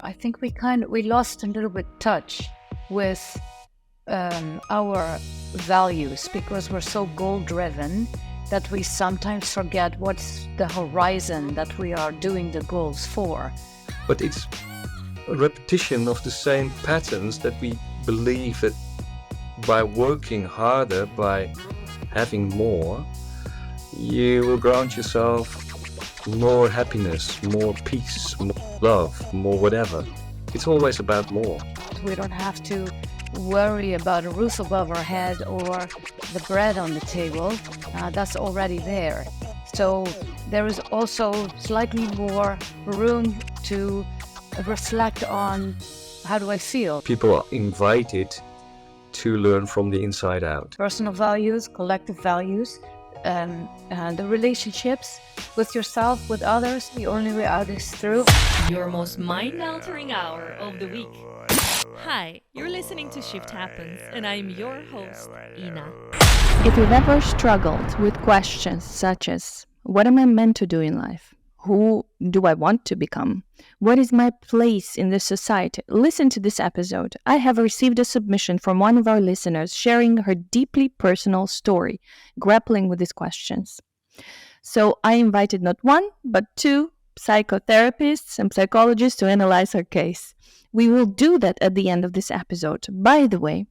I think we lost a little bit touch with our values because we're so goal-driven that we sometimes forget what's the horizon that we are doing the goals for. But it's a repetition of the same patterns that we believe that by working harder, by having more, you will grant yourself more happiness, more peace, more love, more whatever. It's always about more. We don't have to worry about a roof above our head or the bread on the table. That's already there. So there is also slightly more room to reflect on how do I feel. People are invited to learn from the inside out. Personal values, collective values, and the relationships with yourself, with others. The only way out is through your most mind-altering hour of the week. Hi, you're listening to Shift Happens, and I'm your host, Ina. If you've ever struggled with questions such as, what am I meant to do in life? Who do I want to become? What is my place in this society? Listen to this episode. I have received a submission from one of our listeners sharing her deeply personal story, grappling with these questions. So I invited not one, but two psychotherapists and psychologists to analyze her case. We will do that at the end of this episode. By the way,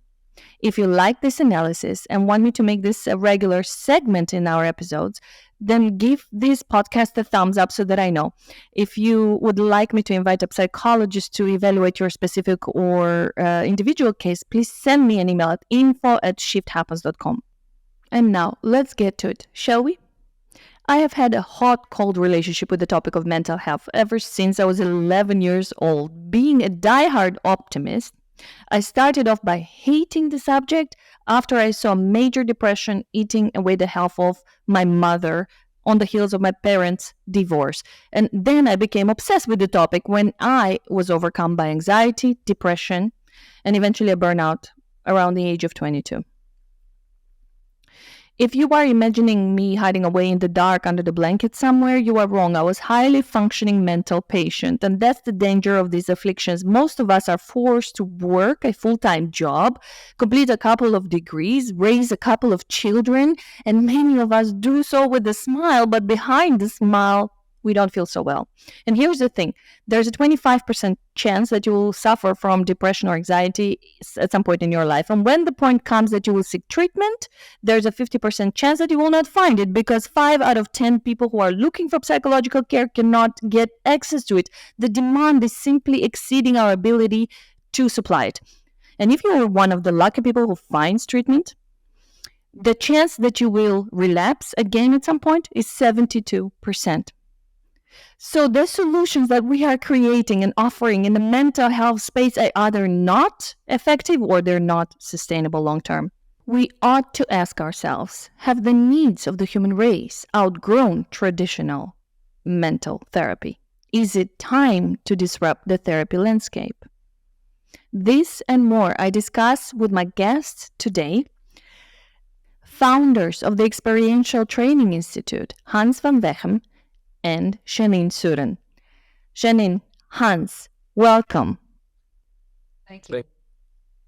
if you like this analysis and want me to make this a regular segment in our episodes, then give this podcast a thumbs up so that I know. If you would like me to invite a psychologist to evaluate your specific or individual case, please send me an email at info@shifthappens.com. And now, let's get to it, shall we? I have had a hot-cold relationship with the topic of mental health ever since I was 11 years old. Being a diehard optimist, I started off by hating the subject after I saw major depression eating away the health of my mother on the heels of my parents' divorce. And then I became obsessed with the topic when I was overcome by anxiety, depression, and eventually a burnout around the age of 22. If you are imagining me hiding away in the dark under the blanket somewhere, you are wrong. I was a highly functioning mental patient, and that's the danger of these afflictions. Most of us are forced to work a full-time job, complete a couple of degrees, raise a couple of children, and many of us do so with a smile, but behind the smile, we don't feel so well. And here's the thing. There's a 25% chance that you will suffer from depression or anxiety at some point in your life. And when the point comes that you will seek treatment, there's a 50% chance that you will not find it because 5 out of 10 people who are looking for psychological care cannot get access to it. The demand is simply exceeding our ability to supply it. And if you are one of the lucky people who finds treatment, the chance that you will relapse again at some point is 72%. So the solutions that we are creating and offering in the mental health space are either not effective or they're not sustainable long term. We ought to ask ourselves, have the needs of the human race outgrown traditional mental therapy? Is it time to disrupt the therapy landscape? This and more I discuss with my guests today, founders of the Experiential Training Institute, Hans van Wechem and Jeanine Souren. Jeanine, Hans, welcome. Thank you.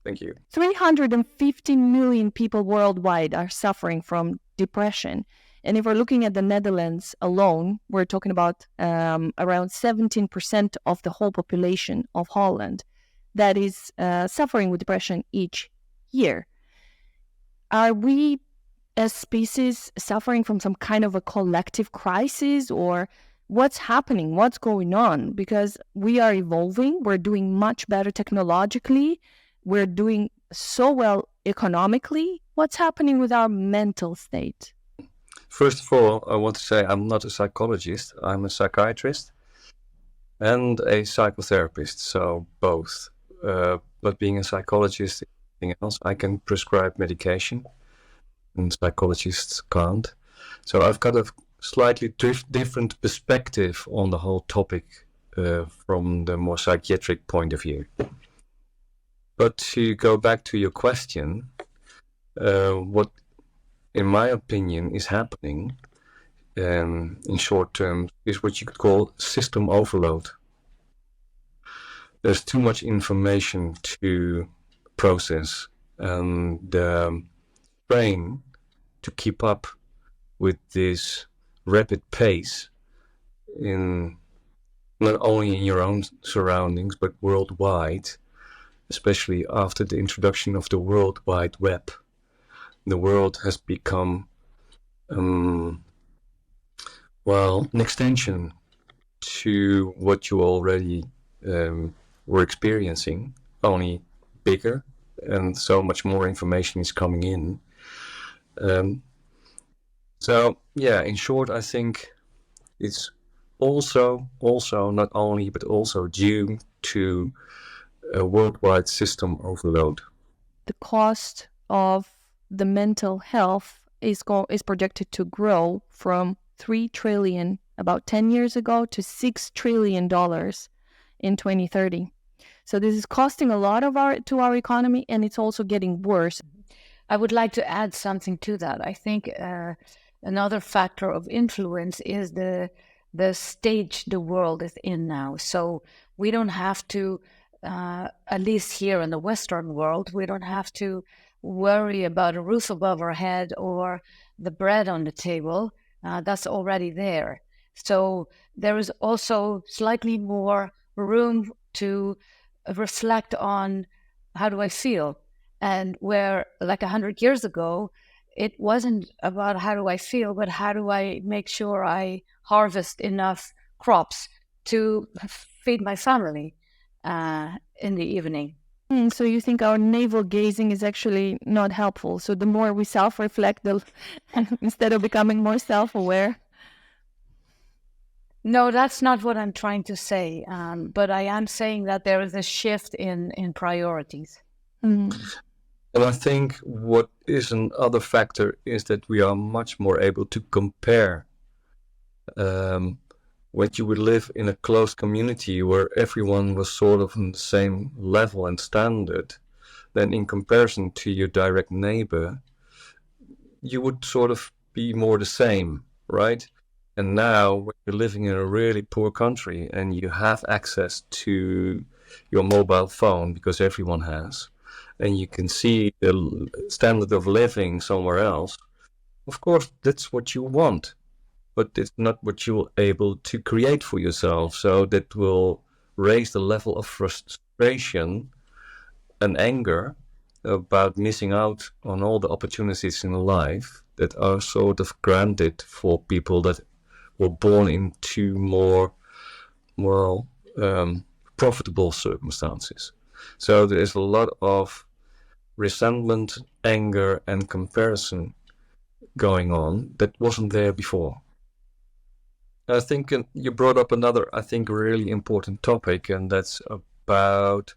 Thank you. 350 million people worldwide are suffering from depression. And if we're looking at the Netherlands alone, we're talking about around 17% of the whole population of Holland that is suffering with depression each year. Are we as species suffering from some kind of a collective crisis, or what's happening? What's going on? Because we are evolving. We're doing much better technologically. We're doing so well economically. What's happening with our mental state? First of all, I want to say I'm not a psychologist. I'm a psychiatrist and a psychotherapist, so both. But being a psychologist is something else. I can prescribe medication, and psychologists can't. So I've got a slightly different perspective on the whole topic from the more psychiatric point of view. But to go back to your question, what, in my opinion, is happening in short term is what you could call system overload. there's too much information to process, and the strain to keep up with this rapid pace in not only in your own surroundings but worldwide, especially after the introduction of the World Wide Web. The world has become an extension to what you already were experiencing, only bigger, and so much more information is coming in. So yeah, in short, I think it's also not only but also due to a worldwide system overload. The cost of the mental health is projected to grow from 3 trillion about 10 years ago to $6 trillion in 2030. So this is costing a lot to our economy, and it's also getting worse. I would like to add something to that. I think another factor of influence is the stage the world is in now. So we don't have to, at least here in the Western world, we don't have to worry about a roof above our head or the bread on the table. That's already there. So there is also slightly more room to reflect on how do I feel? And where like 100 years ago, it wasn't about how do I feel, but how do I make sure I harvest enough crops to feed my family in the evening. So you think our navel gazing is actually not helpful? So the more we self-reflect, instead of becoming more self-aware? No, that's not what I'm trying to say. But I am saying that there is a shift in priorities. And I think what is another factor is that we are much more able to compare. When you would live in a close community where everyone was sort of on the same level and standard, then in comparison to your direct neighbor, you would sort of be more the same, right? And now when you're living in a really poor country and you have access to your mobile phone, because everyone has, and you can see the standard of living somewhere else, of course, that's what you want, but it's not what you're able to create for yourself. So that will raise the level of frustration and anger about missing out on all the opportunities in life that are sort of granted for people that were born into more profitable circumstances. So there is a lot of resentment, anger, and comparison going on that wasn't there before. I think you brought up another, I think, really important topic, and that's about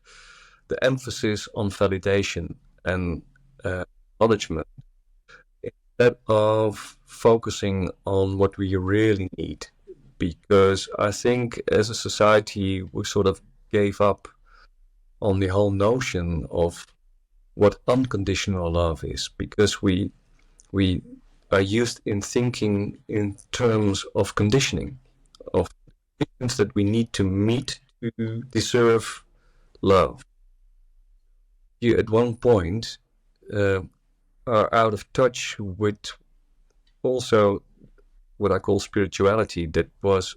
the emphasis on validation and acknowledgement instead of focusing on what we really need. Because I think as a society, we sort of gave up on the whole notion of what unconditional love is, because we are used in thinking in terms of conditioning, of conditions that we need to meet to deserve love. You at one point are out of touch with also what I call spirituality, that was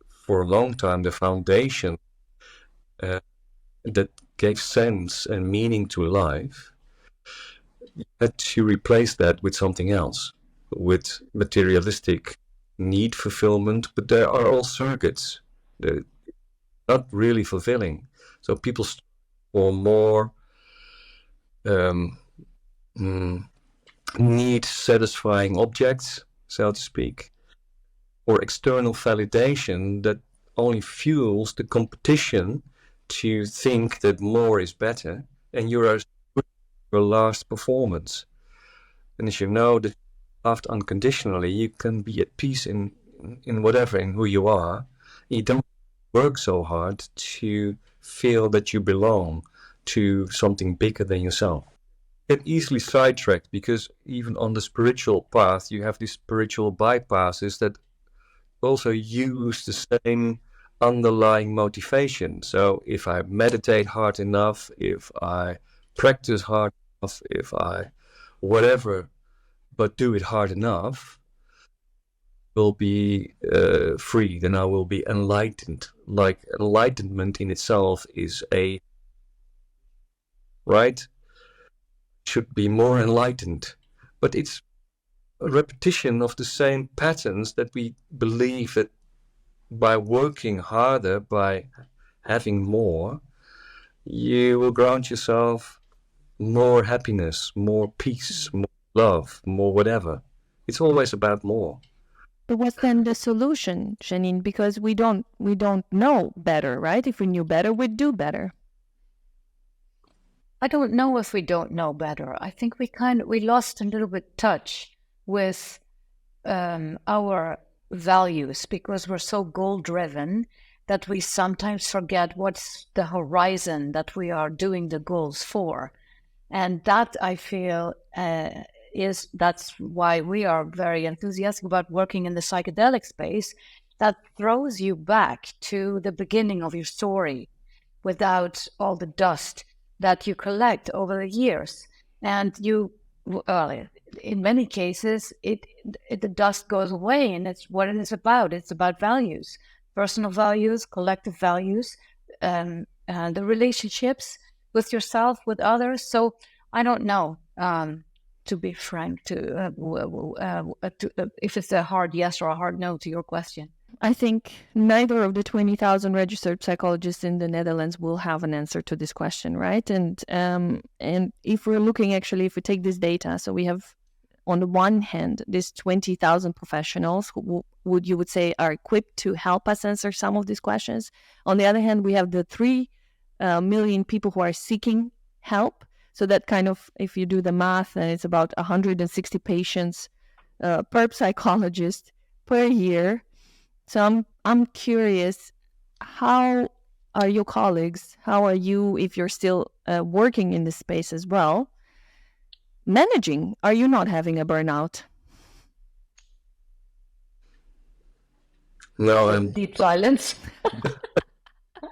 for a long time the foundation that gave sense and meaning to life. You had to replace that with something else, with materialistic need fulfillment, but there are all surrogates. They're not really fulfilling. So people for more need satisfying objects, so to speak, or external validation that only fuels the competition to think that more is better, and you're your last performance. And as you know, that loved unconditionally, you can be at peace in whatever, in who you are. You don't work so hard to feel that you belong to something bigger than yourself. Get easily sidetracked, because even on the spiritual path, you have these spiritual bypasses that also use the same underlying motivation. So if I meditate hard enough, if I practice hard enough, if I whatever, but do it hard enough, will be free, then I will be enlightened. Like enlightenment in itself is a right, should be more enlightened, but it's a repetition of the same patterns that we believe that by working harder, by having more, you will grant yourself more happiness, more peace, more love, more whatever. It's always about more. But what's then the solution, Jeanine? Because we don't know better, right? If we knew better, we'd do better. I don't know if we don't know better. I think we lost a little bit touch with our values because we're so goal driven that we sometimes forget what's the horizon that we are doing the goals for. And that I feel that's why we are very enthusiastic about working in the psychedelic space, that throws you back to the beginning of your story without all the dust that you collect over the years. And in many cases, the dust goes away, and it's what it is about. It's about values, personal values, collective values, and the relationships with yourself, with others. So I don't know, to be frank, if it's a hard yes or a hard no to your question. I think neither of the 20,000 registered psychologists in the Netherlands will have an answer to this question, right? And if we're looking, actually, if we take this data, so we have, on the one hand, these 20,000 professionals who you would say are equipped to help us answer some of these questions. On the other hand, we have the 3 million people who are seeking help. So that kind of, if you do the math, it's about 160 patients per psychologist per year. So I'm curious, how are your colleagues, how are you, if you're still working in this space as well, managing? Are you not having a burnout? No, deep silence.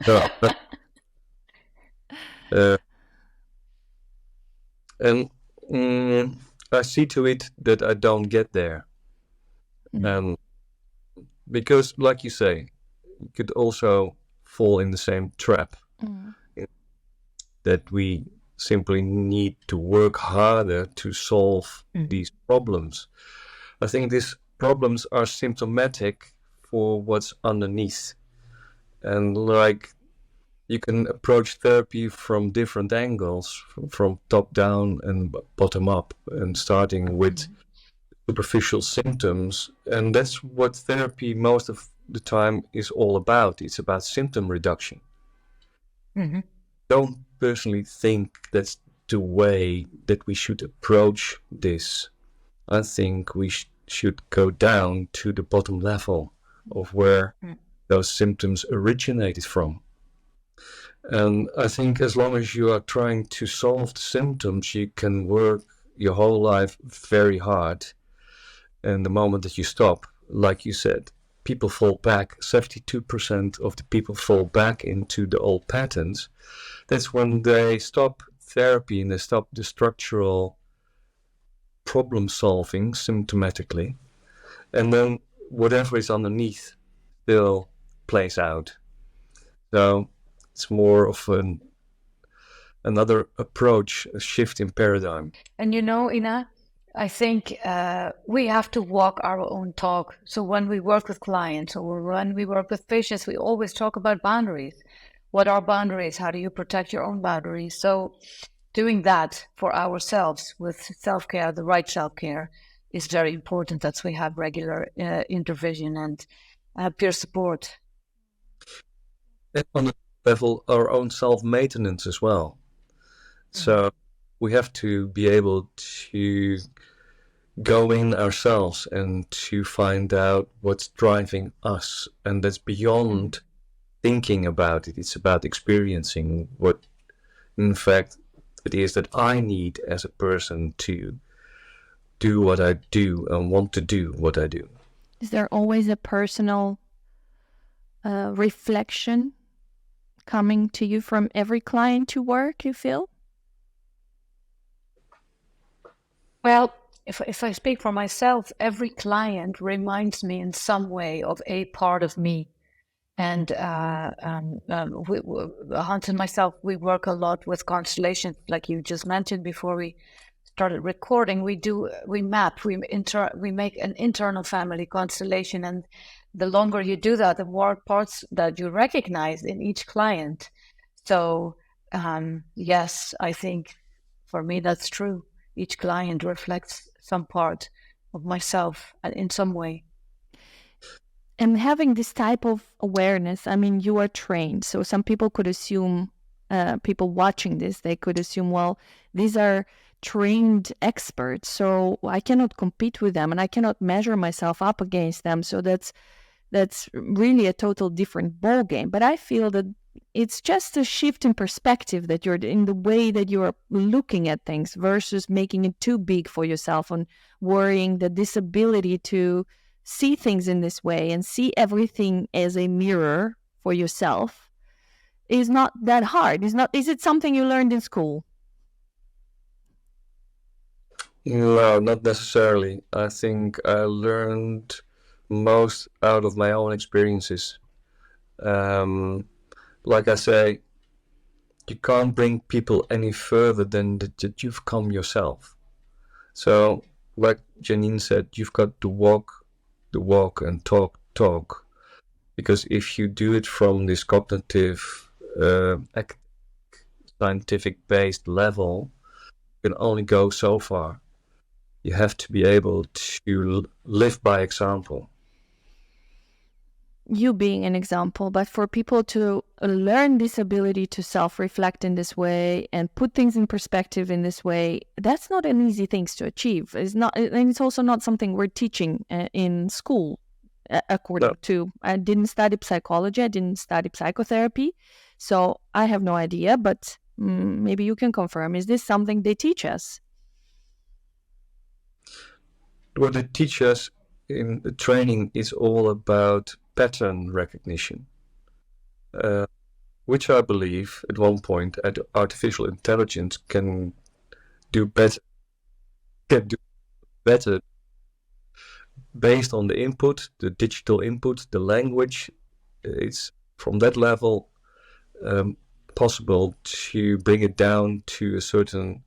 no. And I see to it that I don't get there. Because, like you say, you could also fall in the same trap that we simply need to work harder to solve these problems. I think these problems are symptomatic for what's underneath. And like, you can approach therapy from different angles, from top down and bottom up, and starting with superficial symptoms. And that's what therapy most of the time is all about. It's about symptom reduction. Don't personally think that's the way that we should approach this. I think we should go down to the bottom level of where those symptoms originated from. And I think as long as you are trying to solve the symptoms, you can work your whole life very hard. And the moment that you stop, like you said, people fall back, 72% of the people fall back into the old patterns. That's when they stop therapy and they stop the structural problem solving symptomatically. And then whatever is underneath still plays out. So it's more of another approach, a shift in paradigm. And you know, Ina, I think we have to walk our own talk. So when we work with clients or when we work with patients, we always talk about boundaries. What are boundaries? How do you protect your own boundaries? So doing that for ourselves with self-care, the right self-care, is very important, that we have regular intervention and peer support. And on the level, our own self-maintenance as well. So we have to be able to go in ourselves and to find out what's driving us. And that's beyond thinking about it. It's about experiencing what, in fact, it is that I need as a person to do what I do and want to do what I do. Is there always a personal reflection coming to you from every client you work, you feel? Well, if I speak for myself, every client reminds me in some way of a part of me. And Hans and myself, we work a lot with constellations, like you just mentioned before we started recording. We make an internal family constellation, and the longer you do that, the more parts that you recognize in each client. So yes, I think for me that's true. Each client reflects some part of myself in some way. And having this type of awareness, I mean, you are trained. So some people could assume, people watching this, they could assume, well, these are trained experts, so I cannot compete with them and I cannot measure myself up against them. So that's really a total different ball game. But I feel that it's just a shift in perspective, that you're in the way that you're looking at things versus making it too big for yourself and worrying that this ability to see things in this way and see everything as a mirror for yourself is not that hard. Is it something you learned in school? No, not necessarily. I think I learned most out of my own experiences. Like I say, you can't bring people any further than that you've come yourself. So, like Janine said, you've got to walk the walk and talk talk. Because if you do it from this cognitive, scientific-based level, you can only go so far. You have to be able to live by example. You being an example, but for people to learn this ability to self-reflect in this way and put things in perspective in this way, that's not an easy thing to achieve. It's not, and it's also not something we're teaching in school. According to, I didn't study psychology, I didn't study psychotherapy, so I have no idea, but maybe you can confirm, is this something they teach us? What they teach us in the training is all about pattern recognition, which I believe at one point artificial intelligence can do better based on the input, the digital input, the language. It's from that level possible to bring it down to a certain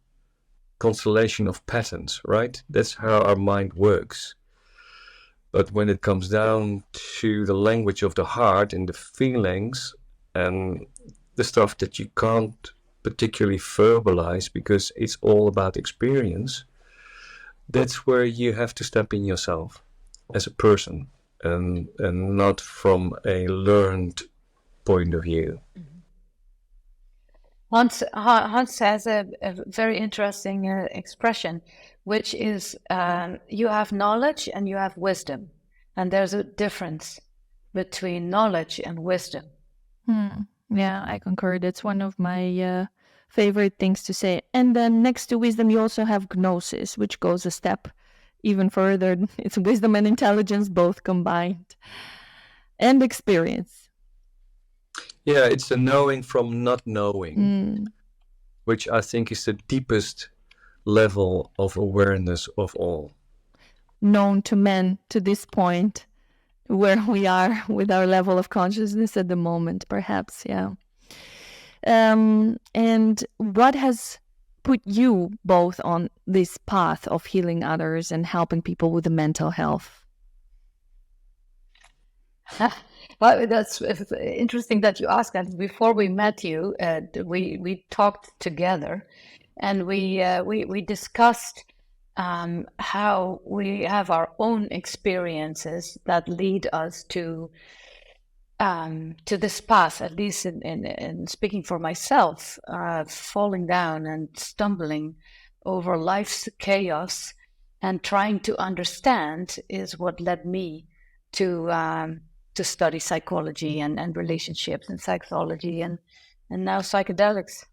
constellation of patterns, right? That's how our mind works. But when it comes down to the language of the heart and the feelings and the stuff that you can't particularly verbalize because it's all about experience, that's where you have to step in yourself as a person and not from a learned point of view. Hans has a very interesting expression, which is you have knowledge and you have wisdom. And there's a difference between knowledge and wisdom. Yeah, I concur. That's one of my favorite things to say. And then next to wisdom, you also have gnosis, which goes a step even further. It's wisdom and intelligence both combined. And experience. Yeah, it's the knowing from not knowing, which I think is the deepest level of awareness of all. Known to men to this point, where we are with our level of consciousness at the moment, perhaps, yeah. And what has put you both on this path of healing others and helping people with the mental health? Well, that's interesting that you ask that. Before we met you, we talked together, and we discussed how we have our own experiences that lead us to this path. At least in speaking for myself, falling down and stumbling over life's chaos and trying to understand is what led me to study psychology and relationships and psychology and now psychedelics.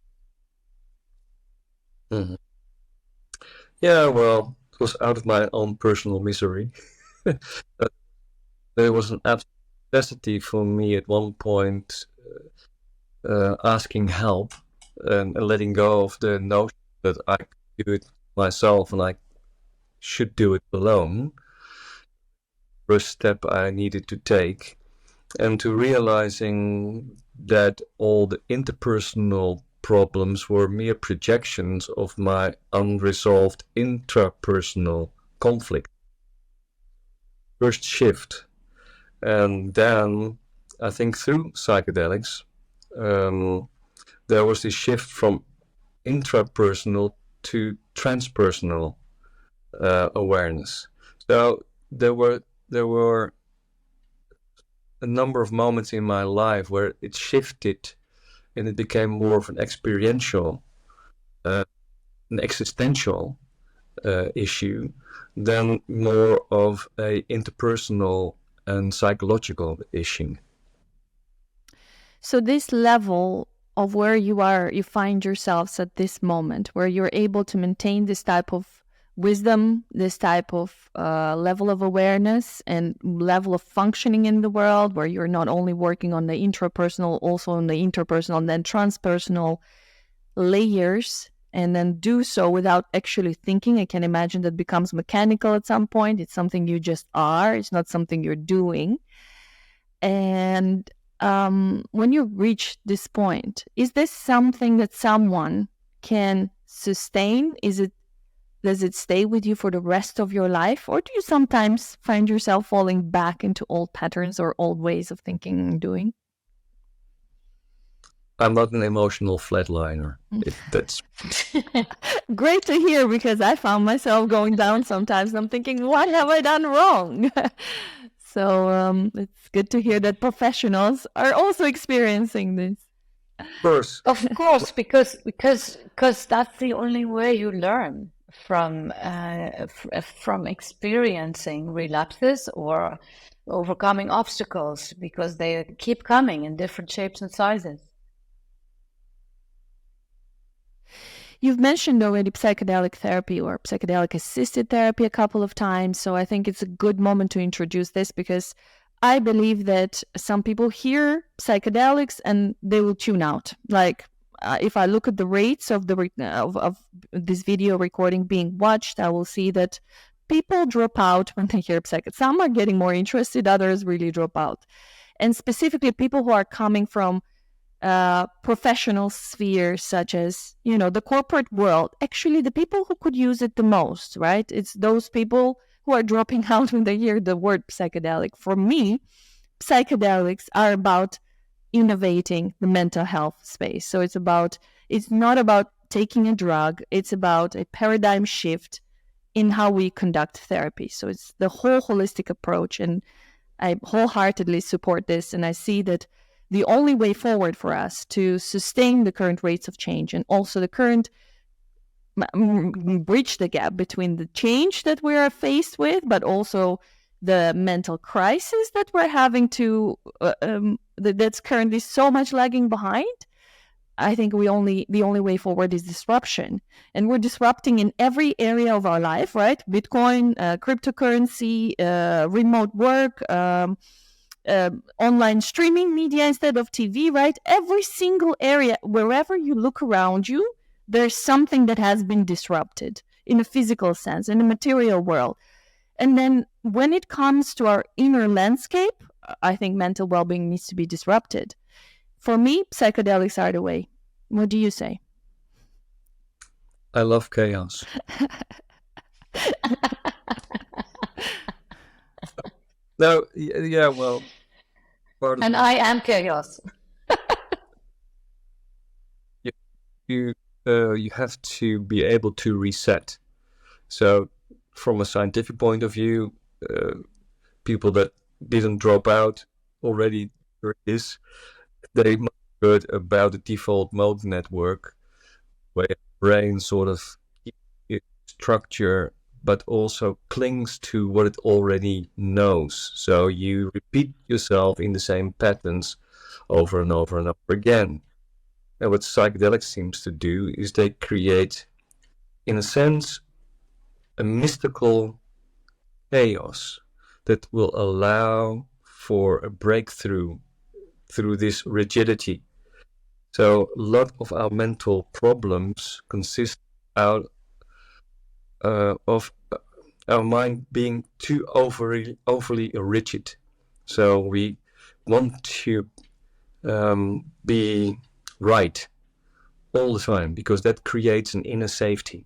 Mm-hmm. Yeah, well, it was out of my own personal misery. There was an absolute necessity for me at one point asking help and letting go of the notion that I could do it myself and I should do it alone. First step I needed to take, and to realizing that all the interpersonal problems were mere projections of my unresolved intrapersonal conflict. First shift, and then I think through psychedelics, there was this shift from intrapersonal to transpersonal awareness. So there were a number of moments in my life where it shifted and it became more of an experiential, an existential issue than more of a interpersonal and psychological issue. So this level of where you are, you find yourselves at this moment, where you're able to maintain this type of wisdom, this type of level of awareness and level of functioning in the world, where you're not only working on the intrapersonal, also on the interpersonal and then transpersonal layers, and then do so without actually thinking. I can imagine that becomes mechanical at some point. It's something you just are. It's not something you're doing. And when you reach this point, is this something that someone can sustain? Does it stay with you for the rest of your life? Or do you sometimes find yourself falling back into old patterns or old ways of thinking and doing? I'm not an emotional flatliner. That's great to hear, because I found myself going down sometimes. I'm thinking, what have I done wrong? So it's good to hear that professionals are also experiencing this. Of course, because that's the only way you learn from experiencing relapses or overcoming obstacles, because they keep coming in different shapes and sizes. You've mentioned already psychedelic therapy or psychedelic assisted therapy a couple of times, so I think it's a good moment to introduce this, because I believe that some people hear psychedelics and they will tune out. Like if I look at the rates of of this video recording being watched, I will see that people drop out when they hear psychedelics. Some are getting more interested, others really drop out. And specifically people who are coming from professional spheres, such as, the corporate world, actually the people who could use it the most, right? It's those people who are dropping out when they hear the word psychedelic. For me, psychedelics are about innovating the mental health space. So it's not about taking a drug, it's about a paradigm shift in how we conduct therapy. So it's the whole holistic approach, and I wholeheartedly support this, and I see that the only way forward for us to sustain the current rates of change and also the current bridge the gap between the change that we are faced with, but also the mental crisis that we're having that's currently so much lagging behind. I think the only way forward is disruption, and we're disrupting in every area of our life, right? Bitcoin, cryptocurrency, remote work, online streaming media instead of TV, right? Every single area, wherever you look around you, there's something that has been disrupted in a physical sense, in the material world. And then when it comes to our inner landscape, I think mental well-being needs to be disrupted. For me, psychedelics are the way. What do you say? I love chaos. No, yeah, well, and I am chaos. You have to be able to reset. So, from a scientific point of view, people that didn't drop out already this, they must be good about the default mode network, where the brain sort of keeps structure, but also clings to what it already knows. So you repeat yourself in the same patterns over and over and over again. And what psychedelics seems to do is they create, in a sense, a mystical chaos that will allow for a breakthrough through this rigidity. So a lot of our mental problems consist out of our mind being too overly rigid. So we want to be right all the time because that creates an inner safety.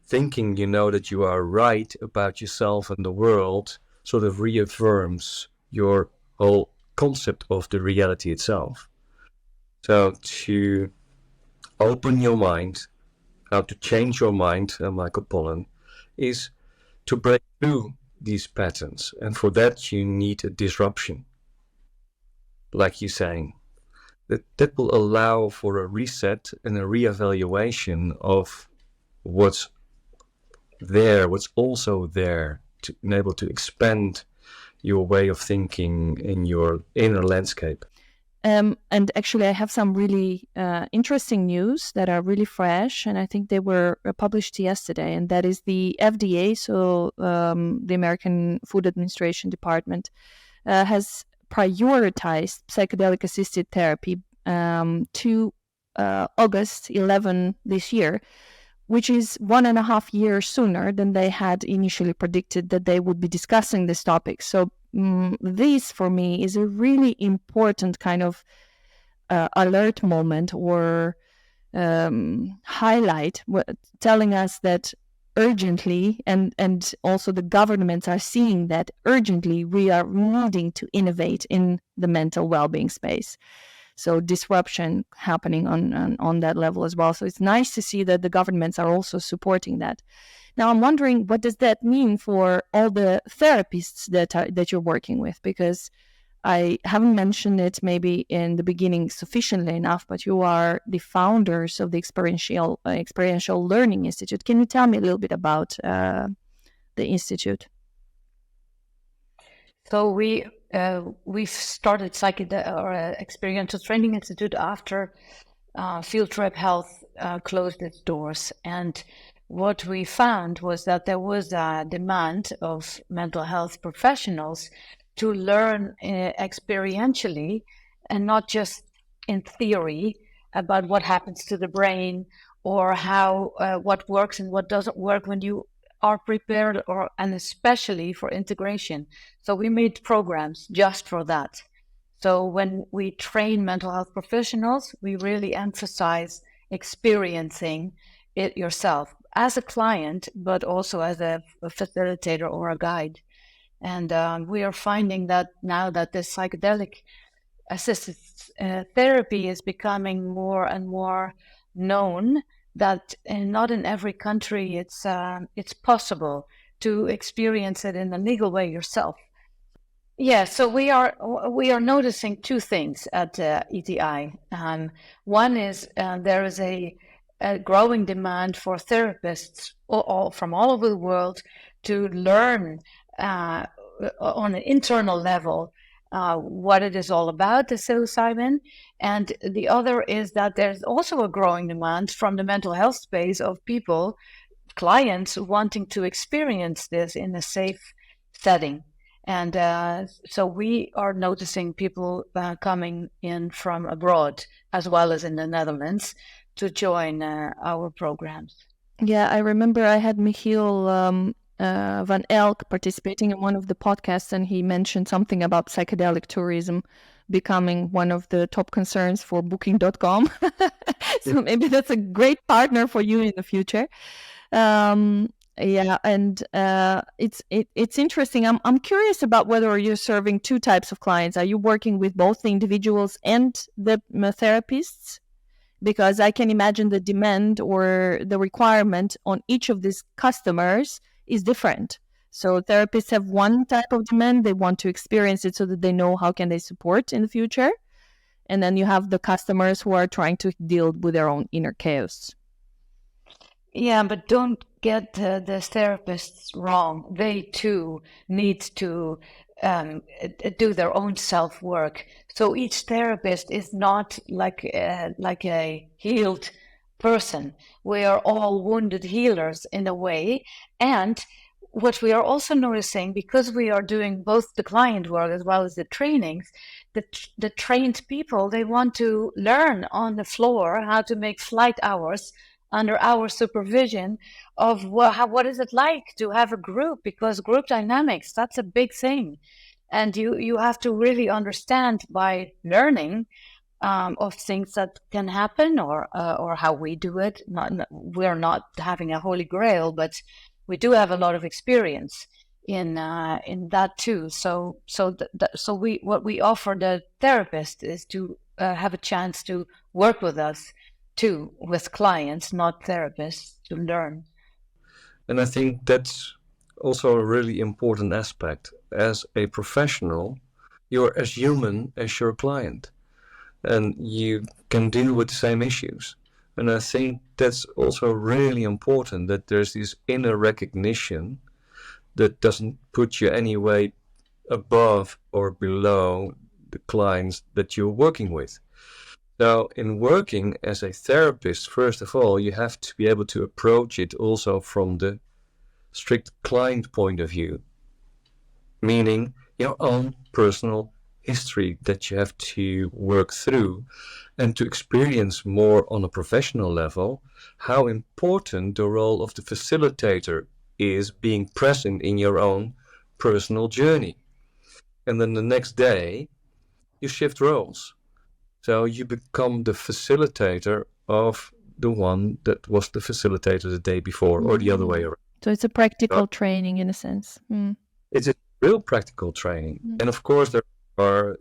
Thinking you know that you are right about yourself and the world sort of reaffirms your whole concept of the reality itself. So to open your mind, how to change your mind, Michael Pollan, is to break through these patterns. And for that you need a disruption, like you're saying. That will allow for a reset and a reevaluation of what's also there, to enable to expand your way of thinking in your inner landscape. And actually, I have some really interesting news that are really fresh, and I think they were published yesterday. And that is the FDA, so the American Food Administration Department, has prioritized psychedelic-assisted therapy to August 11 this year, which is 1.5 years sooner than they had initially predicted that they would be discussing this topic. So this, for me, is a really important kind of alert moment or highlight, telling us that urgently, and also the governments are seeing that urgently, we are needing to innovate in the mental well-being space. So disruption happening on that level as well. So it's nice to see that the governments are also supporting that. Now I'm wondering, what does that mean for all the therapists that you're working with? Because I haven't mentioned it maybe in the beginning sufficiently enough, but you are the founders of the Experiential Learning Institute. Can you tell me a little bit about the institute? So we've started Experiential Training Institute after Field Trip Health closed its doors, and what we found was that there was a demand of mental health professionals to learn experientially and not just in theory about what happens to the brain or how what works and what doesn't work when you are prepared, and especially for integration. So we made programs just for that. So when we train mental health professionals, we really emphasize experiencing it yourself as a client, but also as a facilitator or a guide. And we are finding that now that this psychedelic assisted therapy is becoming more and more known, that not in every country it's possible to experience it in a legal way yourself. Yeah, so we are noticing two things at ETI. One is there is a growing demand for therapists from all over the world to learn on an internal level what it is all about, the psilocybin. And the other is that there's also a growing demand from the mental health space of people, clients, wanting to experience this in a safe setting. And so we are noticing people coming in from abroad, as well as in the Netherlands, to join our programs. Yeah, I remember I had Michiel van Elk participating in one of the podcasts, and he mentioned something about psychedelic tourism becoming one of the top concerns for booking.com. So maybe that's a great partner for you in the future. Yeah, and it's interesting. I'm curious about whether you're serving two types of clients. Are you working with both the individuals and the therapists? Because I can imagine the demand or the requirement on each of these customers is different. So therapists have one type of demand. They want to experience it so that they know how can they support in the future. And then you have the customers who are trying to deal with their own inner chaos. Yeah, but don't get the therapists wrong. They too need to do their own self-work. So each therapist is not like a healed person. We are all wounded healers in a way, and what we are also noticing, because we are doing both the client work as well as the trainings, the trained people, they want to learn on the floor how to make flight hours under our supervision of what is it like to have a group, because group dynamics, that's a big thing. And you have to really understand by learning of things that can happen, or how we do it. We're not having a holy grail, but we do have a lot of experience in that too. So what we offer the therapist is to have a chance to work with us too, with clients, not therapists, to learn. And I think that's also a really important aspect. As a professional, you're as human as your client, and you can deal with the same issues. And I think that's also really important, that there's this inner recognition that doesn't put you any way above or below the clients that you're working with. So in working as a therapist, first of all, you have to be able to approach it also from the strict client point of view, meaning your own personal history that you have to work through, and to experience more on a professional level how important the role of the facilitator is, being present in your own personal journey. And then the next day you shift roles, so you become the facilitator of the one that was the facilitator the day before, or the other way around. So it's a practical training in a sense. It's a real practical training. And of course, there are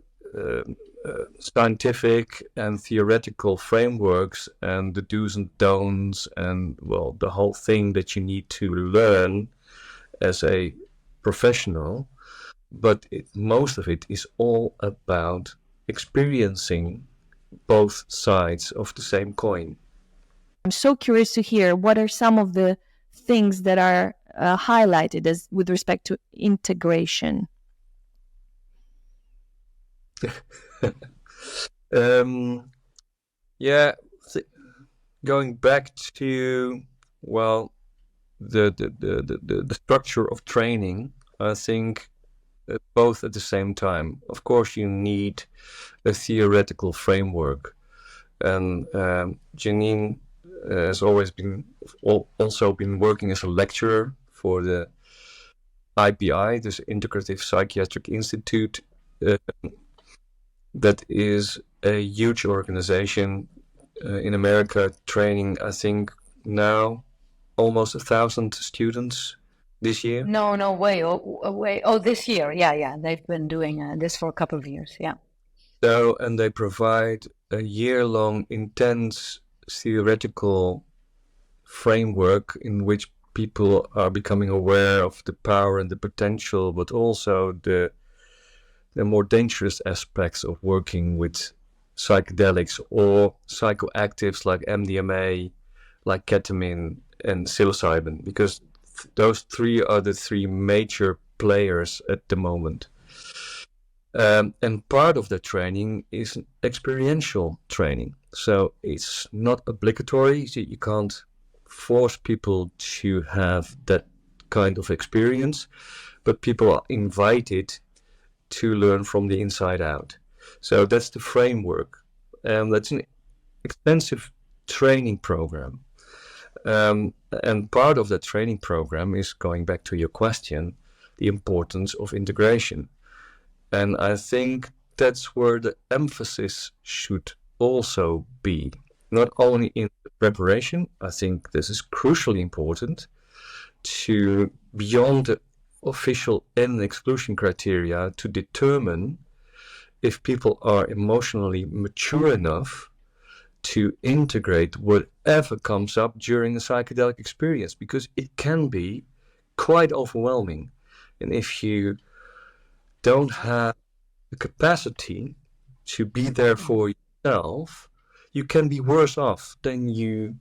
scientific and theoretical frameworks and the do's and don'ts, and well, the whole thing that you need to learn as a professional. But most of it is all about experiencing both sides of the same coin. I'm so curious to hear what are some of the things that are highlighted as with respect to integration. Going back to, well, the structure of training, I think both at the same time. Of course, you need a theoretical framework, and Jeanine has always been also been working as a lecturer for the IPI, this Integrative Psychiatric Institute. That is a huge organization in America, training, I think, now almost 1,000 students this year. No way. Oh, this year. Yeah. They've been doing this for a couple of years. Yeah. So, and they provide a year-long intense theoretical framework in which people are becoming aware of the power and the potential, but also the more dangerous aspects of working with psychedelics or psychoactives like MDMA, like ketamine and psilocybin, because those three are the three major players at the moment. And part of the training is experiential training. So it's not obligatory. So you can't force people to have that kind of experience, but people are invited to learn from the inside out. So that's the framework. That's an extensive training program. And part of that training program is, going back to your question, the importance of integration. And I think that's where the emphasis should also be, not only in the preparation. I think this is crucially important to, beyond the official in exclusion criteria, to determine if people are emotionally mature enough to integrate whatever comes up during a psychedelic experience, because it can be quite overwhelming. And if you don't have the capacity to be there for yourself, you can be worse off than you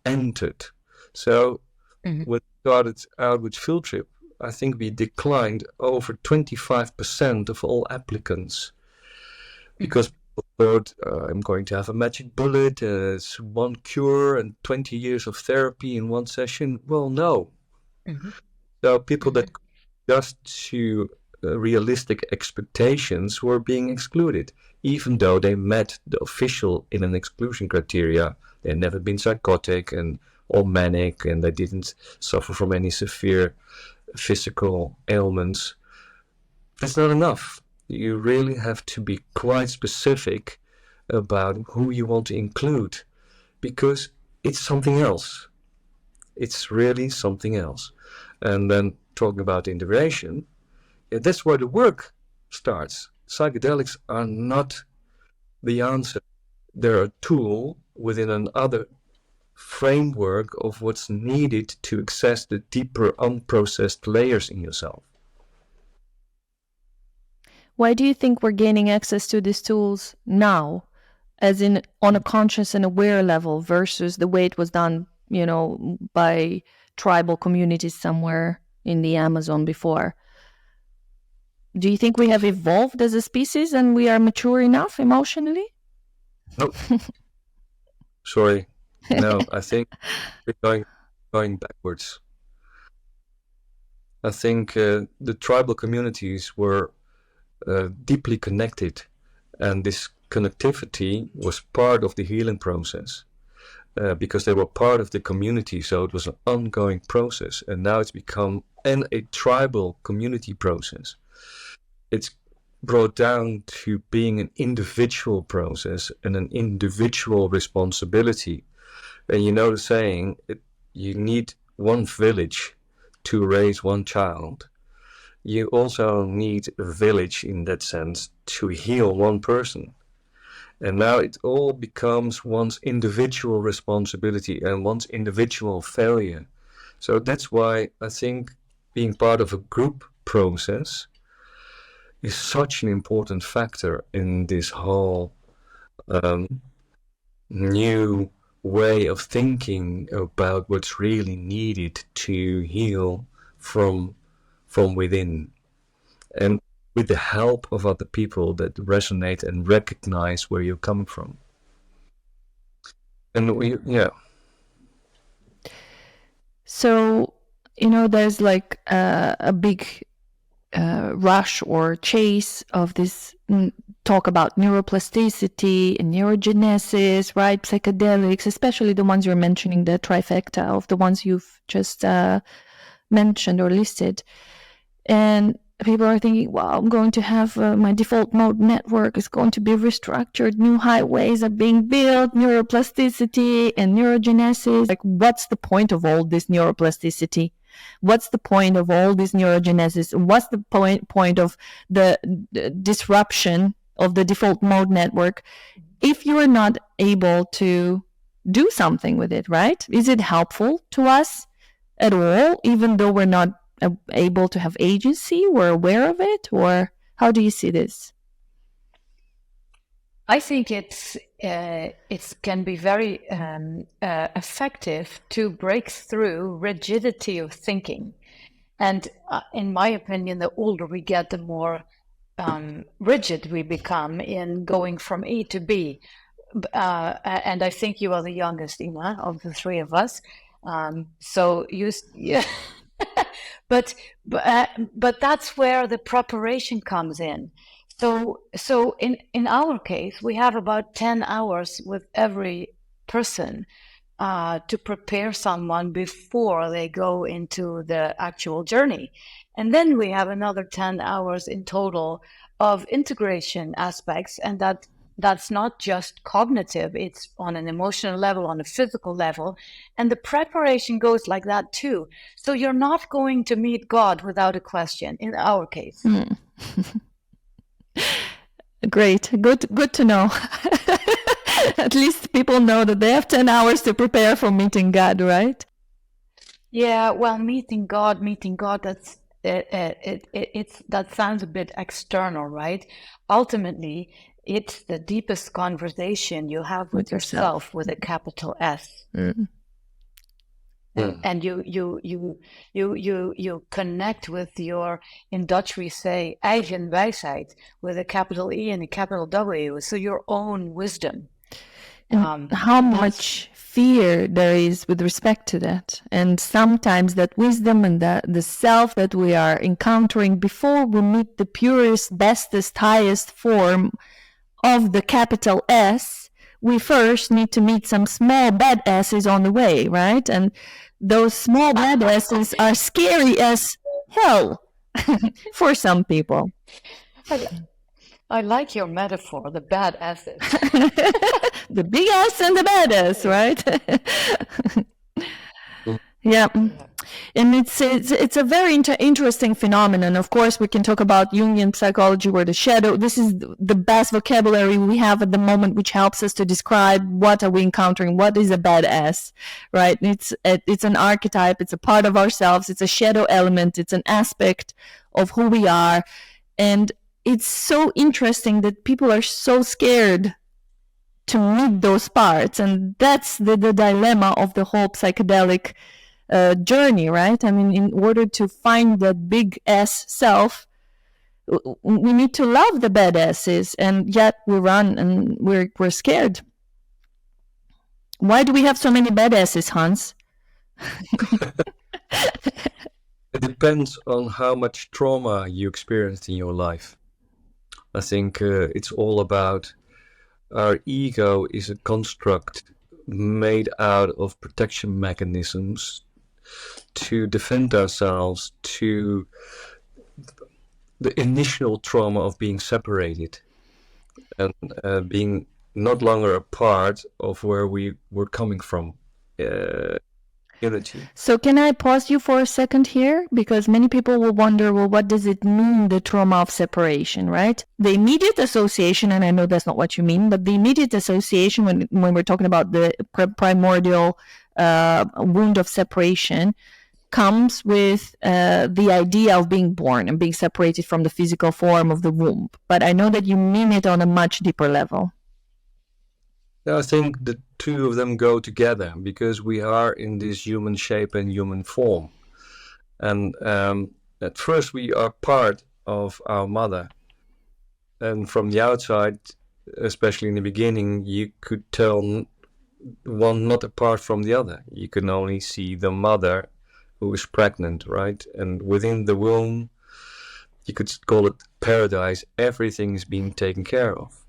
entered. So when we started out with Field Trip, I think we declined over 25% of all applicants, because people thought, I'm going to have a magic bullet, it's one cure and 20 years of therapy in one session. Well, no. So people that just to realistic expectations were being excluded, even though they met the official in an exclusion criteria. They had never been psychotic and or manic, and they didn't suffer from any severe physical ailments. That's not enough. You really have to be quite specific about who you want to include, because it's something else. It's really something else. And then talking about integration, that's where the work starts. Psychedelics are not the answer. They're a tool within another framework of what's needed to access the deeper unprocessed layers in yourself. Why do you think we're gaining access to these tools now, as in on a conscious and aware level, versus the way it was done, by tribal communities somewhere in the Amazon before? Do you think we have evolved as a species and we are mature enough emotionally? No. Sorry. No, I think we're going backwards. I think the tribal communities were deeply connected, and this connectivity was part of the healing process because they were part of the community, so it was an ongoing process, and now it's become a tribal community process. It's brought down to being an individual process and an individual responsibility. And you know the saying, you need one village to raise one child. You also need a village in that sense to heal one person. And now it all becomes one's individual responsibility and one's individual failure. So that's why I think being part of a group process is such an important factor in this whole new way of thinking about what's really needed to heal from within, and with the help of other people that resonate and recognize where you're coming from. And So, there's like a big rush or chase of this talk about neuroplasticity and neurogenesis, right? Psychedelics, especially the ones you're mentioning, the trifecta of the ones you've just mentioned or listed. And people are thinking, wow, I'm going to have my default mode network is going to be restructured. New highways are being built, neuroplasticity and neurogenesis. Like, what's the point of all this neuroplasticity? What's the point of all this neurogenesis? What's the point of the disruption of the default mode network if you are not able to do something with it, right? Is it helpful to us at all, even though we're not able to have agency? We're aware of it? Or how do you see this? I think it can be very effective to break through rigidity of thinking. And in my opinion, the older we get, the more rigid we become in going from A to B. And I think you are the youngest, Ina, of the three of us. Yeah. But that's where the preparation comes in. So in our case, we have about 10 hours with every person to prepare someone before they go into the actual journey. And then we have another 10 hours in total of integration aspects, and that's not just cognitive, it's on an emotional level, on a physical level, and the preparation goes like that too. So you're not going to meet God without a question in our case. Great, good to know. At least people know that they have 10 hours to prepare for meeting God, right? Yeah, well, meeting God, that's that sounds a bit external, right? Ultimately, it's the deepest conversation you have with yourself with a capital S. Mm. And you connect with your, in Dutch we say eigen wijsheid, with a capital E and a capital W, so your own wisdom. And how much fear there is with respect to that. And sometimes that wisdom and the self that we are encountering before we meet the purest, bestest, highest form of the capital S, we first need to meet some small bad S's on the way, right? And those small bad S's are scary as hell for some people. I like your metaphor, the bad asses. The big S and the bad S, right? Yeah. And it's a very interesting phenomenon. Of course, we can talk about Jungian psychology where the shadow, this is the best vocabulary we have at the moment, which helps us to describe what are we encountering, what is a badass, right? It's an archetype, it's a part of ourselves, it's a shadow element, it's an aspect of who we are. And it's so interesting that people are so scared to meet those parts. And that's the dilemma of the whole psychedelic journey, right? I mean, in order to find that big S self, we need to love the badasses, and yet we run and we're scared. Why do we have so many badasses, Hans? It depends on how much trauma you experienced in your life. I think it's all about our ego is a construct made out of protection mechanisms to defend ourselves to the initial trauma of being separated and being not longer a part of where we were coming from. Unity. So can I pause you for a second here? Because many people will wonder, well, what does it mean, the trauma of separation, right? The immediate association, and I know that's not what you mean, but the immediate association when we're talking about the primordial wound of separation comes with the idea of being born and being separated from the physical form of the womb. But I know that you mean it on a much deeper level. I think the two of them go together because we are in this human shape and human form. And at first we are part of our mother. And from the outside, especially in the beginning, you could tell one not apart from the other. You can only see the mother who is pregnant, right? And within the womb, you could call it paradise. Everything is being taken care of.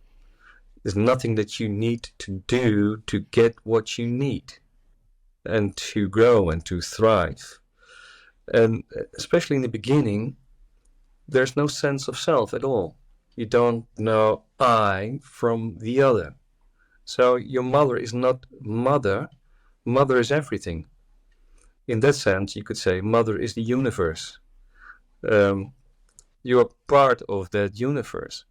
There's nothing that you need to do to get what you need and to grow and to thrive. And especially in the beginning, there's no sense of self at all. You don't know I from the other. So your mother is not mother. Mother is everything. In that sense, you could say mother is the universe. You are part of that universe.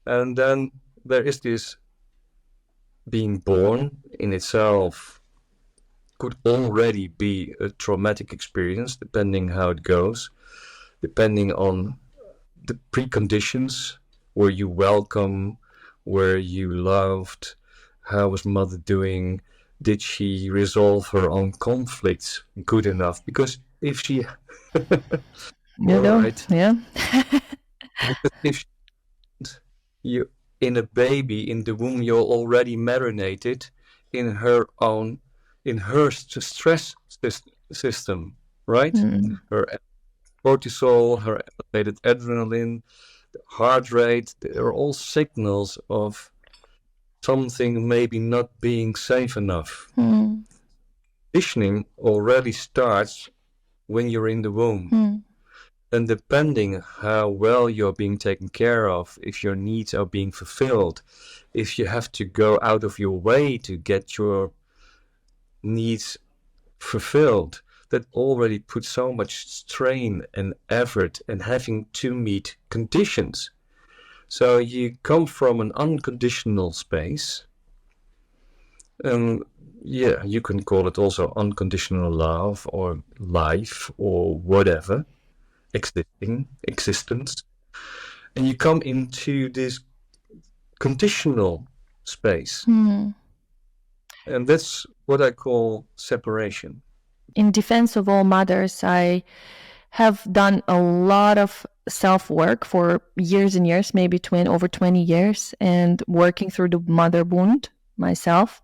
And then there is this being born in itself could already be a traumatic experience, depending how it goes, depending on the preconditions. Were you welcome? Were you loved? How was mother doing? Did she resolve her own conflicts good enough? Because if she... right. Yeah. If you in a baby in the womb, you're already marinated in her stress system, right? Her cortisol, her elevated adrenaline, the heart rate, they're all signals of something maybe not being safe enough. Conditioning already starts when you're in the womb. And depending how well you're being taken care of, if your needs are being fulfilled, if you have to go out of your way to get your needs fulfilled, that already puts so much strain and effort and having to meet conditions. So you come from an unconditional space. Yeah, you can call it also unconditional love or life or whatever. Existence, and you come into this conditional space, and that's what I call separation. In defense of all mothers, I have done a lot of self-work for years and years, maybe over 20 years, and working through the mother wound, myself,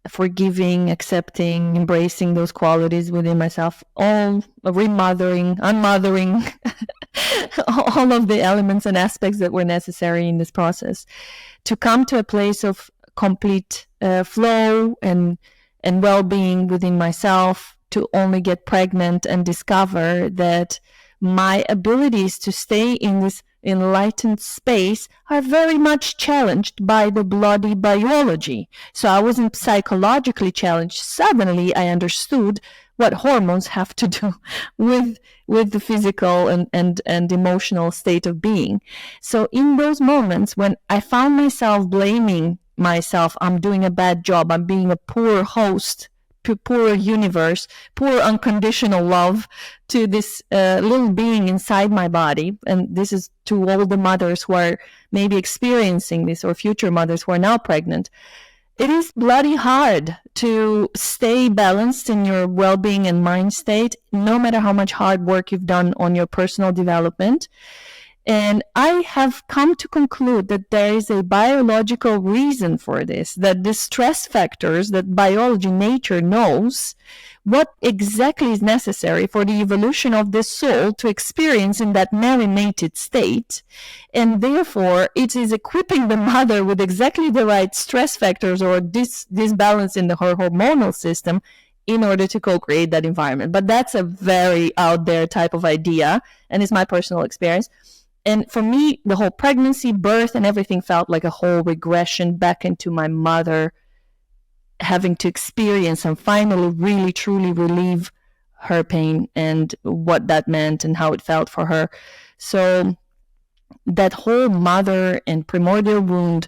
forgiving, accepting, embracing those qualities within myself, all remothering, unmothering, all of the elements and aspects that were necessary in this process to come to a place of complete flow and well-being within myself, to only get pregnant and discover that my abilities to stay in this enlightened space are very much challenged by the bloody biology. So I wasn't psychologically challenged. Suddenly I understood what hormones have to do with the physical and emotional state of being. So in those moments when I found myself blaming myself, I'm doing a bad job, I'm being a poor host, poor universe, poor unconditional love to this little being inside my body. And this is to all the mothers who are maybe experiencing this, or future mothers who are now pregnant. It is bloody hard to stay balanced in your well-being and mind state, no matter how much hard work you've done on your personal development. And I have come to conclude that there is a biological reason for this, that the stress factors that biology, nature knows what exactly is necessary for the evolution of the soul to experience in that marinated state. And therefore, it is equipping the mother with exactly the right stress factors or disbalance in her hormonal system in order to co-create that environment. But that's a very out there type of idea, and it's my personal experience. And for me, the whole pregnancy, birth, and everything felt like a whole regression back into my mother having to experience and finally really, truly relieve her pain and what that meant and how it felt for her. So that whole mother and primordial wound,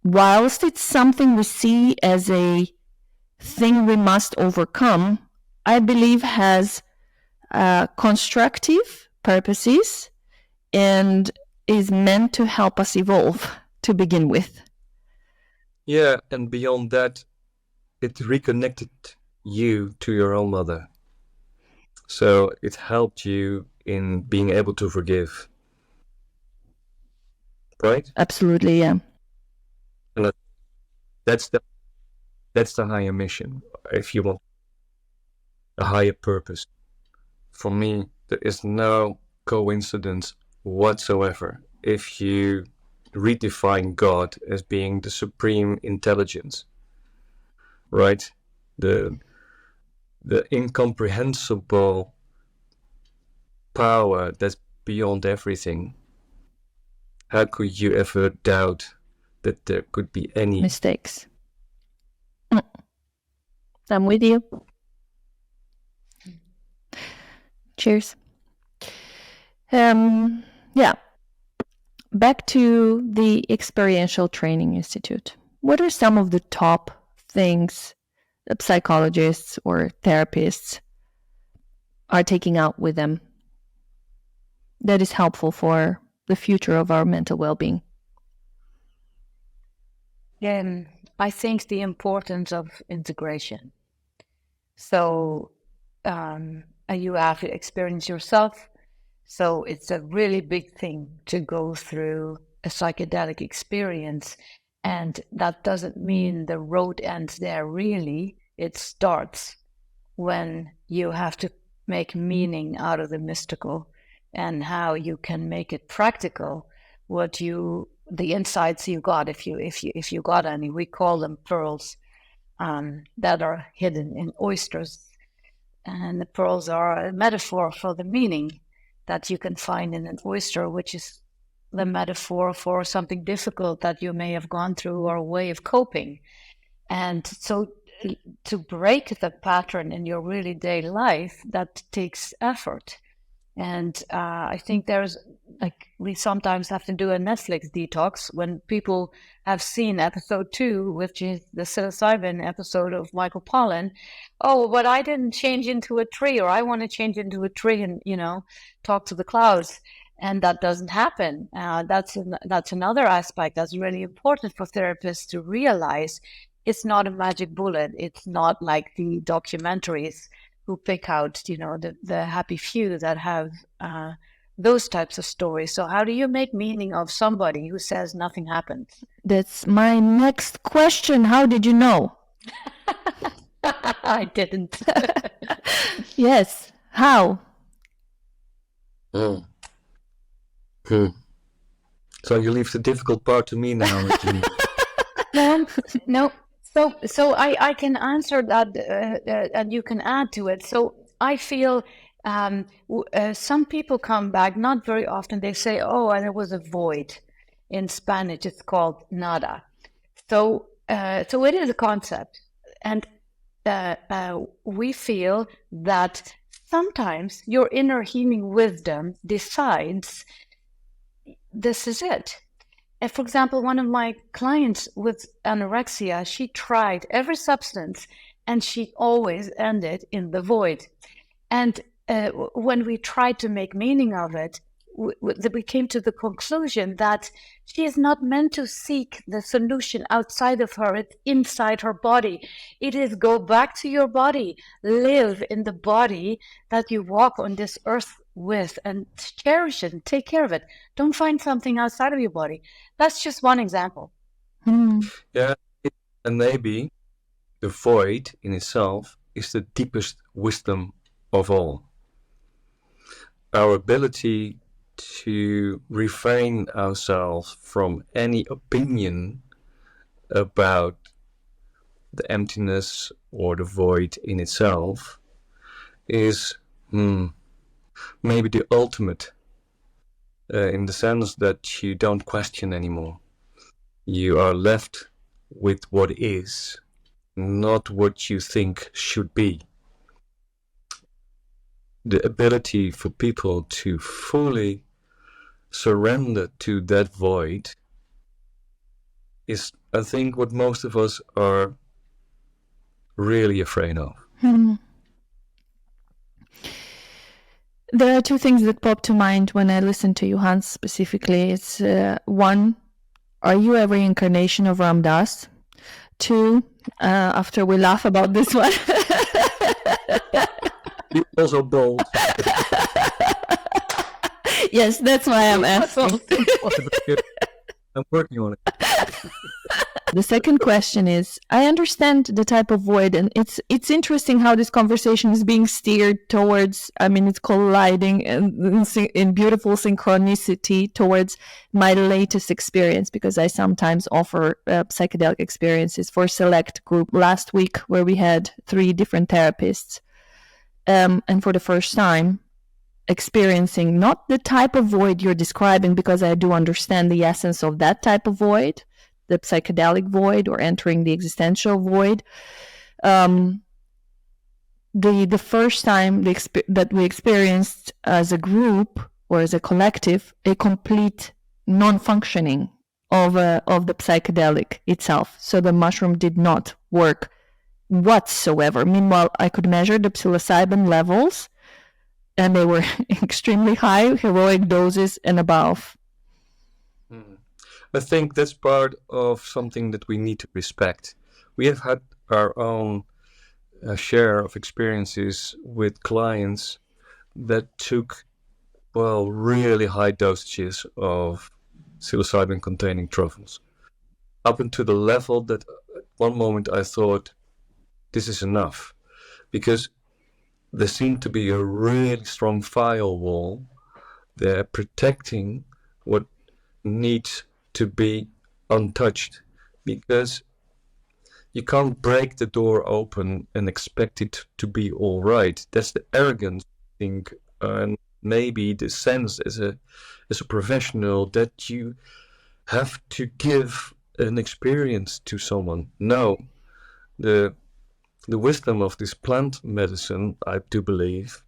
whilst it's something we see as a thing we must overcome, I believe has constructive purposes and is meant to help us evolve to begin with. Yeah, and beyond that, it reconnected you to your own mother. So it helped you in being able to forgive. Right? Absolutely, yeah. And that's the higher mission, if you want a higher purpose. For me, there is no coincidence whatsoever if you redefine God as being the supreme intelligence, right? The incomprehensible power that's beyond everything. How could you ever doubt that there could be any mistakes? I'm with you. Cheers. Yeah. Back to the Experiential Training Institute. What are some of the top things that psychologists or therapists are taking out with them that is helpful for the future of our mental well-being? I think the importance of integration. So you have to experience yourself. So it's a really big thing to go through a psychedelic experience. And that doesn't mean the road ends there, really. It starts when you have to make meaning out of the mystical and how you can make it practical. The insights you got, if you got any, we call them pearls that are hidden in oysters. And the pearls are a metaphor for the meaning that you can find in an oyster, which is the metaphor for something difficult that you may have gone through or a way of coping. And so to break the pattern in your really daily life, that takes effort. And I think we sometimes have to do a Netflix detox when people have seen episode 2, which is the psilocybin episode of Michael Pollan. Oh, but I didn't change into a tree, or I want to change into a tree and, talk to the clouds. And that doesn't happen. That's another aspect that's really important for therapists to realize. It's not a magic bullet. It's not like the documentaries who pick out, the happy few that have those types of stories. So how do you make meaning of somebody who says nothing happened? That's my next question. How did you know? I didn't. Yes. How? Mm. Hmm. So you leave the difficult part to me now, Jeanine. No. So I can answer that, and you can add to it. So I feel some people come back, not very often. They say, "Oh, there was a void." In Spanish, it's called nada. So it is a concept, and we feel that sometimes your inner healing wisdom decides this is it. And for example, one of my clients with anorexia, she tried every substance and she always ended in the void. And when we tried to make meaning of it, we came to the conclusion that she is not meant to seek the solution outside of her, it's inside her body. It is go back to your body, live in the body that you walk on this earth with, and cherish it and take care of it. Don't find something outside of your body. That's just one example. Yeah, and maybe the void in itself is the deepest wisdom of all. Our ability to refrain ourselves from any opinion about the emptiness or the void in itself is maybe the ultimate, in the sense that you don't question anymore. You are left with what is, not what you think should be. The ability for people to fully surrender to that void is, I think, what most of us are really afraid of. There are two things that pop to mind when I listen to you, Hans, specifically. It's one, are you a reincarnation of Ram Dass? Two, after we laugh about this one. You're also bold. Yes, that's why I'm asking. I'm working on it. The second question is, I understand the type of void, and it's interesting how this conversation is being steered towards, I mean, it's colliding in beautiful synchronicity towards my latest experience, because I sometimes offer psychedelic experiences for select group. Last week, where we had 3 different therapists, and for the first time, experiencing not the type of void you're describing, because I do understand the essence of that type of void, the psychedelic void or entering the existential void. The first time that we experienced as a group or as a collective a complete non-functioning of the psychedelic itself. So the mushroom did not work whatsoever. Meanwhile, I could measure the psilocybin levels, and they were extremely high, heroic doses and above. I think that's part of something that we need to respect. We have had our own share of experiences with clients that took, well, really high dosages of psilocybin-containing truffles, up into the level that at one moment I thought, this is enough, because there seemed to be a really strong firewall there protecting what needs to be untouched, because you can't break the door open and expect it to be all right. That's the arrogance, I think, and maybe the sense as a professional that you have to give an experience to someone. No, the wisdom of this plant medicine, I do believe,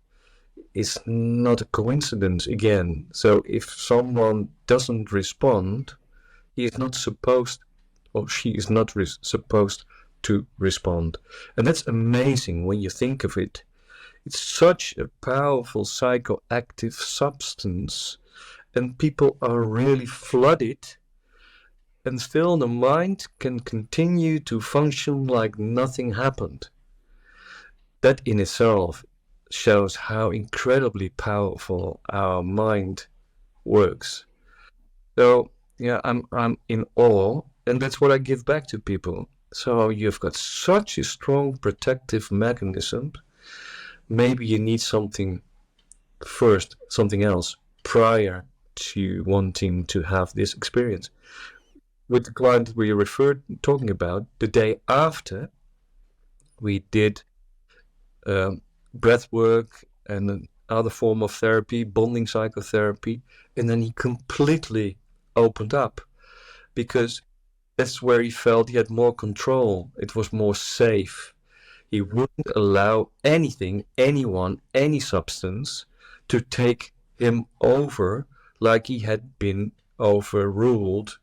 is not a coincidence again. So if someone doesn't respond, he is not supposed, or she is not supposed to respond. And that's amazing when you think of it. It's such a powerful psychoactive substance, and people are really flooded, and still the mind can continue to function like nothing happened. That in itself shows how incredibly powerful our mind works. So yeah, I'm in awe, and that's what I give back to people. So you've got such a strong protective mechanism. Maybe you need something first, something else prior to wanting to have this experience. With the client we referred talking about, the day after we did breath work and another form of therapy, bonding psychotherapy, and then he completely opened up because that's where he felt he had more control. It was more safe. He wouldn't allow anything, anyone, any substance to take him over like he had been overruled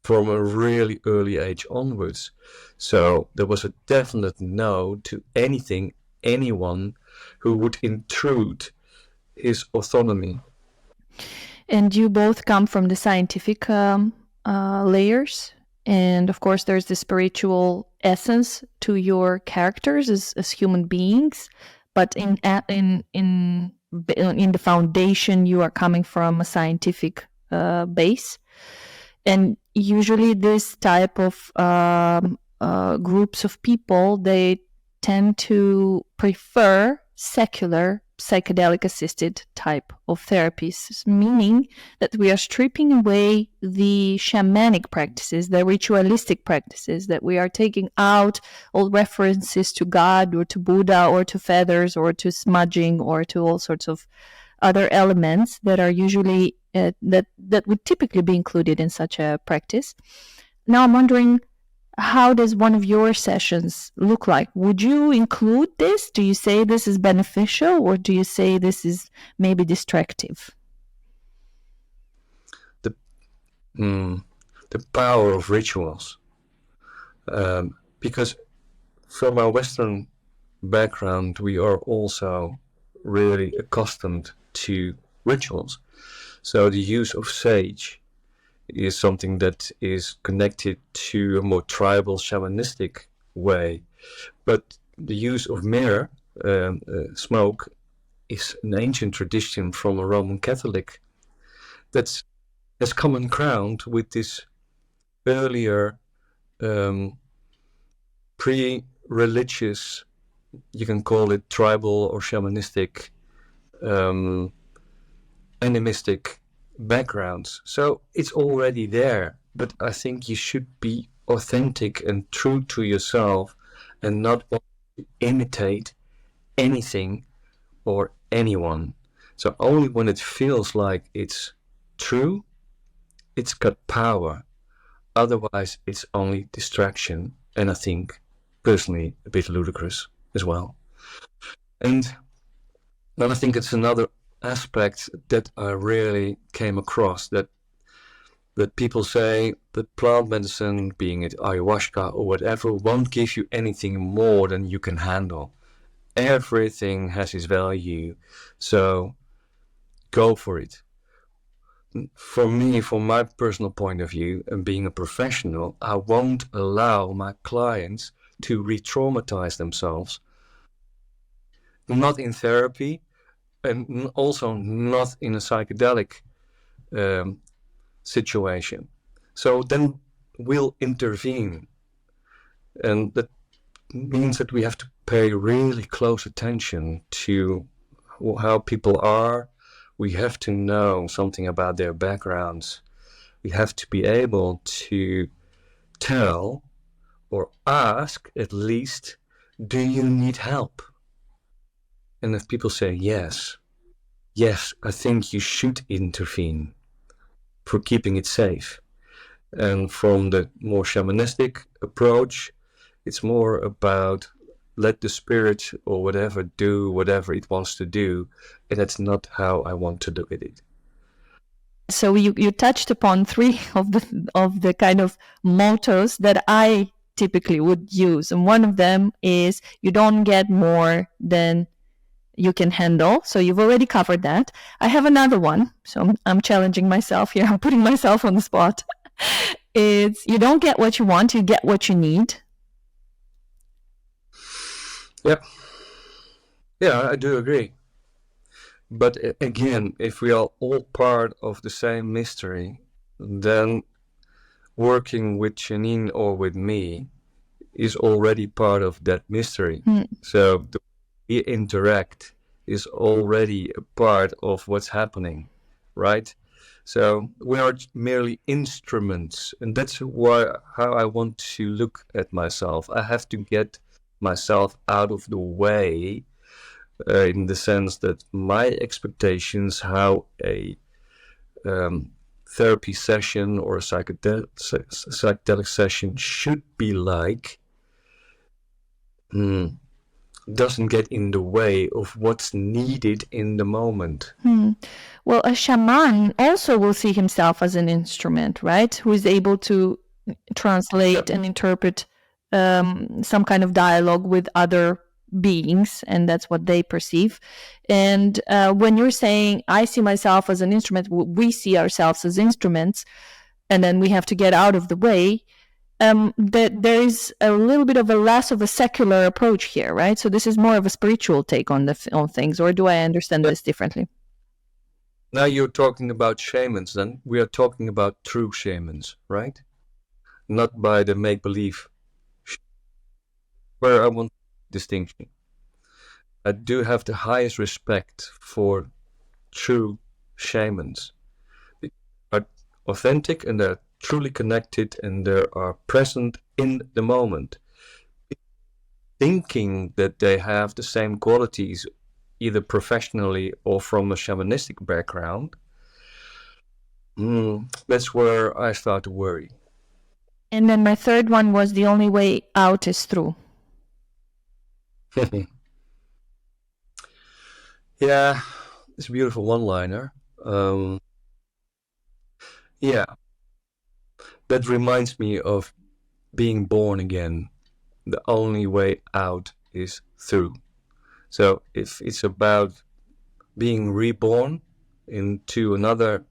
from a really early age onwards. So there was a definite no to anything, anyone who would intrude his autonomy. And you both come from the scientific layers. And of course, there's the spiritual essence to your characters as human beings. But in the foundation, you are coming from a scientific base. And usually this type of groups of people, they tend to prefer secular psychedelic assisted type of therapies, meaning that we are stripping away the shamanic practices, the ritualistic practices, that we are taking out all references to God or to Buddha or to feathers or to smudging or to all sorts of other elements that are usually that would typically be included in such a practice. Now I'm wondering, how does one of your sessions look like? Would you include this? Do you say this is beneficial, or do you say this is maybe distractive? The power of rituals. Because from our Western background, we are also really accustomed to rituals. So the use of sage is something that is connected to a more tribal shamanistic way. But the use of myrrh, smoke, is an ancient tradition from a Roman Catholic that's common ground with this earlier pre-religious, you can call it tribal or shamanistic, animistic backgrounds. So it's already there, but I think you should be authentic and true to yourself and not imitate anything or anyone. So only when it feels like it's true, it's got power. Otherwise, it's only distraction, and I think, personally, a bit ludicrous as well. And I think it's another aspect that I really came across, that people say that plant medicine, being it ayahuasca or whatever, won't give you anything more than you can handle. Everything has its value, so go for it. For me, from my personal point of view, and being a professional, I won't allow my clients to re-traumatize themselves. Not in therapy, and also not in a psychedelic situation. So then we'll intervene. And that means that we have to pay really close attention to how people are. We have to know something about their backgrounds. We have to be able to tell or ask at least, do you need help? And if people say yes, I think you should intervene for keeping it safe. And from the more shamanistic approach, it's more about let the spirit or whatever do whatever it wants to do, and that's not how I want to look at it. So you touched upon three of the kind of mottos that I typically would use, and one of them is you don't get more than you can handle. So you've already covered that. I have another one, so I'm challenging myself here. I'm putting myself on the spot. It's you don't get what you want, you get what you need. Yep. Yeah, I do agree. But again, if we are all part of the same mystery, then working with Jeanine or with me is already part of that mystery. So the way we interact is already a part of what's happening, right? So we are merely instruments, and that's how I want to look at myself. I have to get myself out of the way, in the sense that my expectations, how a therapy session or a psychedelic session should be like, doesn't get in the way of what's needed in the moment. Well, a shaman also will see himself as an instrument, right? Who is able to translate and interpret some kind of dialogue with other beings, and that's what they perceive. And when you're saying, I see myself as an instrument, we see ourselves as instruments, and then we have to get out of the way, that there is a little bit of a less of a secular approach here, right? So this is more of a spiritual take on on things, or do I understand this differently? Now you're talking about shamans, then we are talking about true shamans, right? Not by the make-believe. Where I want distinction. I do have the highest respect for true shamans. They are authentic and they're truly connected and they are present in the moment. Thinking that they have the same qualities, either professionally or from a shamanistic background, that's where I start to worry. And then my third one was the only way out is through. Yeah, it's a beautiful one-liner. Yeah, that reminds me of being born again. The only way out is through. So if it's about being reborn into another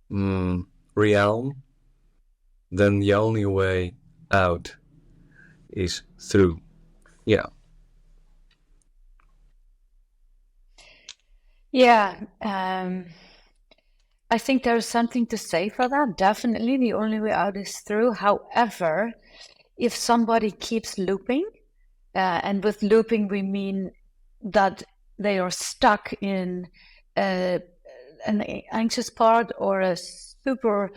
realm, then the only way out is through. Yeah. Yeah, I think there's something to say for that. Definitely, the only way out is through. However, if somebody keeps looping, and with looping we mean that they are stuck in an anxious part or a super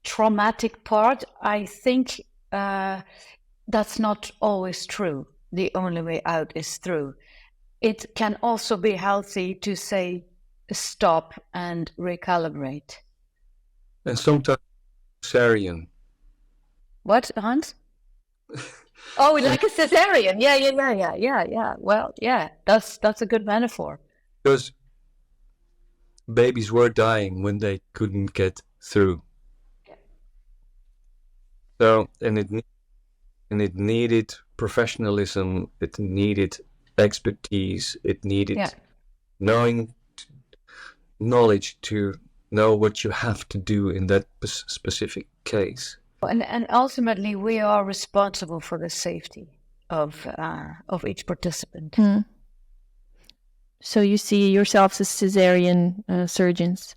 traumatic part, I think that's not always true. The only way out is through. It can also be healthy to say stop and recalibrate. And sometimes cesarean. What, Hans? Oh, like a cesarean. Yeah. Well, yeah, that's a good metaphor. Because babies were dying when they couldn't get through. So, and it needed professionalism, it needed expertise, it needed knowledge to know what you have to do in that specific case. And ultimately, we are responsible for the safety of each participant. So you see yourselves as cesarean surgeons.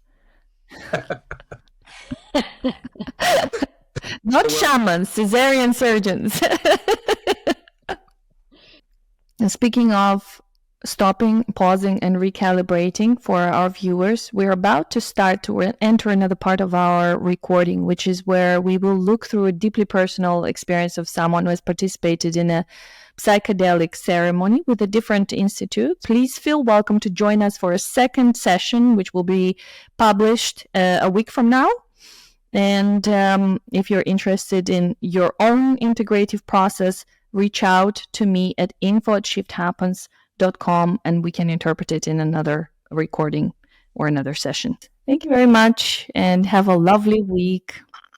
Not shamans, cesarean surgeons. And speaking of stopping, pausing, and recalibrating for our viewers, we're about to start to enter another part of our recording, which is where we will look through a deeply personal experience of someone who has participated in a psychedelic ceremony with a different institute. Please feel welcome to join us for a second session, which will be published a week from now. And if you're interested in your own integrative process, reach out to me at info@shifthappens.com and we can interpret it in another recording or another session. Thank you very much and have a lovely week.